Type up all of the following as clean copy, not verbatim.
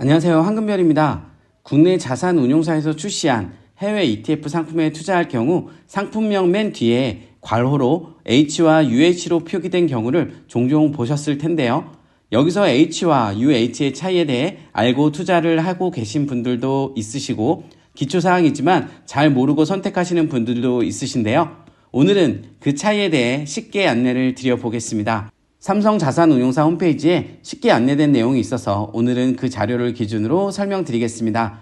안녕하세요. 황금별입니다. 국내 자산운용사에서 출시한 해외 ETF 상품에 투자할 경우 상품명 맨 뒤에 괄호로 H와 UH로 표기된 경우를 종종 보셨을 텐데요. 여기서 H와 UH의 차이에 대해 알고 투자를 하고 계신 분들도 있으시고 기초사항이지만 잘 모르고 선택하시는 분들도 있으신데요. 오늘은 그 차이에 대해 쉽게 안내를 드려보겠습니다. 삼성자산운용사 홈페이지에 쉽게 안내된 내용이 있어서 오늘은 그 자료를 기준으로 설명드리겠습니다.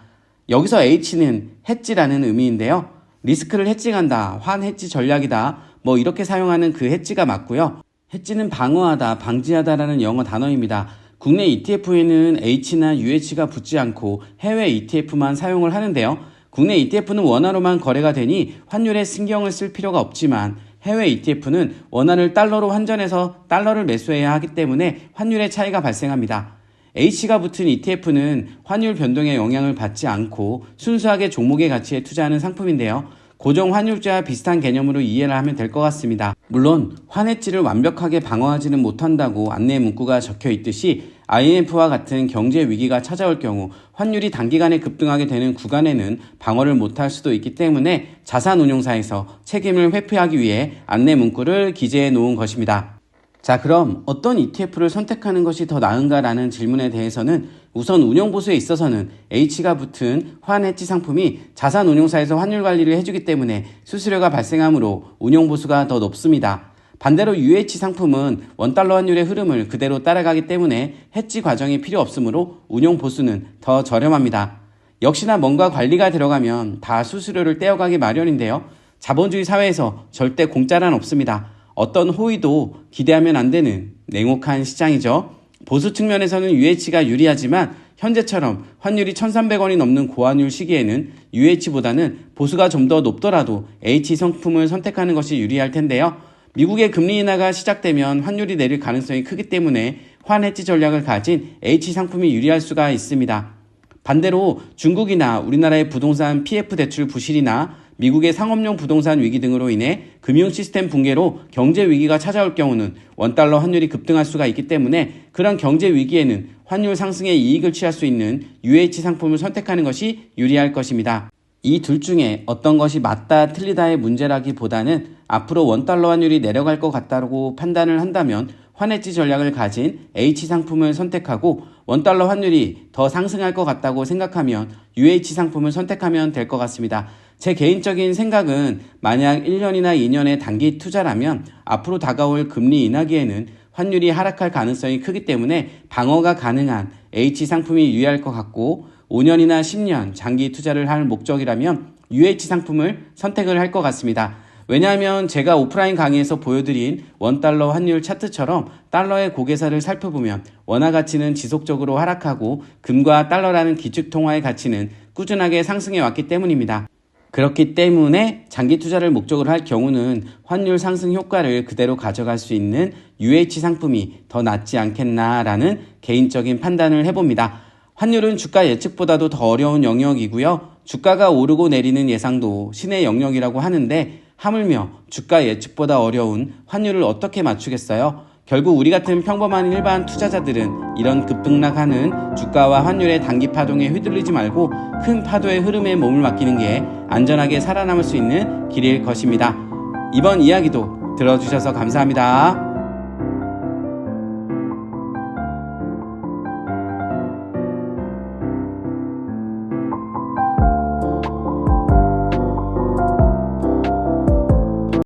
여기서 H는 해지라는 의미인데요. 리스크를 해칭한다, 환해지 전략이다, 이렇게 사용하는 그 해지가 맞고요. 해지는 방어하다, 방지하다라는 영어 단어입니다. 국내 ETF에는 H나 UH가 붙지 않고 해외 ETF만 사용을 하는데요. 국내 ETF는 원화로만 거래가 되니 환율에 신경을 쓸 필요가 없지만 해외 ETF는 원화를 달러로 환전해서 달러를 매수해야 하기 때문에 환율의 차이가 발생합니다. H가 붙은 ETF는 환율 변동에 영향을 받지 않고 순수하게 종목의 가치에 투자하는 상품인데요. 고정 환율제와 비슷한 개념으로 이해를 하면 될 것 같습니다. 물론 환해지를 완벽하게 방어하지는 못한다고 안내 문구가 적혀 있듯이 IMF와 같은 경제 위기가 찾아올 경우 환율이 단기간에 급등하게 되는 구간에는 방어를 못할 수도 있기 때문에 자산운용사에서 책임을 회피하기 위해 안내 문구를 기재해 놓은 것입니다. 자, 그럼 어떤 ETF를 선택하는 것이 더 나은가라는 질문에 대해서는 우선 운용보수에 있어서는 H가 붙은 환해지 상품이 자산운용사에서 환율 관리를 해주기 때문에 수수료가 발생하므로 운용보수가 더 높습니다. 반대로 UH 상품은 원달러 환율의 흐름을 그대로 따라가기 때문에 해지 과정이 필요 없으므로 운용보수는 더 저렴합니다. 역시나 뭔가 관리가 들어가면 다 수수료를 떼어가기 마련인데요. 자본주의 사회에서 절대 공짜란 없습니다. 어떤 호의도 기대하면 안 되는 냉혹한 시장이죠. 보수 측면에서는 UH가 유리하지만 현재처럼 환율이 1,300원이 넘는 고환율 시기에는 UH보다는 보수가 좀 더 높더라도 H 상품을 선택하는 것이 유리할 텐데요. 미국의 금리 인하가 시작되면 환율이 내릴 가능성이 크기 때문에 환해지 전략을 가진 H 상품이 유리할 수가 있습니다. 반대로 중국이나 우리나라의 부동산 PF 대출 부실이나 미국의 상업용 부동산 위기 등으로 인해 금융 시스템 붕괴로 경제 위기가 찾아올 경우는 원달러 환율이 급등할 수가 있기 때문에 그런 경제 위기에는 환율 상승의 이익을 취할 수 있는 UH 상품을 선택하는 것이 유리할 것입니다. 이 둘 중에 어떤 것이 맞다 틀리다의 문제라기보다는 앞으로 원달러 환율이 내려갈 것 같다고 판단을 한다면 환해지 전략을 가진 H 상품을 선택하고 원달러 환율이 더 상승할 것 같다고 생각하면 UH 상품을 선택하면 될 것 같습니다. 제 개인적인 생각은 만약 1년이나 2년의 단기 투자라면 앞으로 다가올 금리 인하기에는 환율이 하락할 가능성이 크기 때문에 방어가 가능한 H 상품이 유리할 것 같고 5년이나 10년 장기 투자를 할 목적이라면 UH 상품을 선택을 할 것 같습니다. 왜냐하면 제가 오프라인 강의에서 보여드린 원달러 환율 차트처럼 달러의 고개사를 살펴보면 원화 가치는 지속적으로 하락하고 금과 달러라는 기축통화의 가치는 꾸준하게 상승해 왔기 때문입니다. 그렇기 때문에 장기 투자를 목적으로 할 경우는 환율 상승 효과를 그대로 가져갈 수 있는 UH 상품이 더 낫지 않겠나라는 개인적인 판단을 해봅니다. 환율은 주가 예측보다도 더 어려운 영역이고요. 주가가 오르고 내리는 예상도 신의 영역이라고 하는데 하물며 주가 예측보다 어려운 환율을 어떻게 맞추겠어요? 결국 우리 같은 평범한 일반 투자자들은 이런 급등락하는 주가와 환율의 단기 파동에 휘둘리지 말고 큰 파도의 흐름에 몸을 맡기는 게 안전하게 살아남을 수 있는 길일 것입니다. 이번 이야기도 들어주셔서 감사합니다.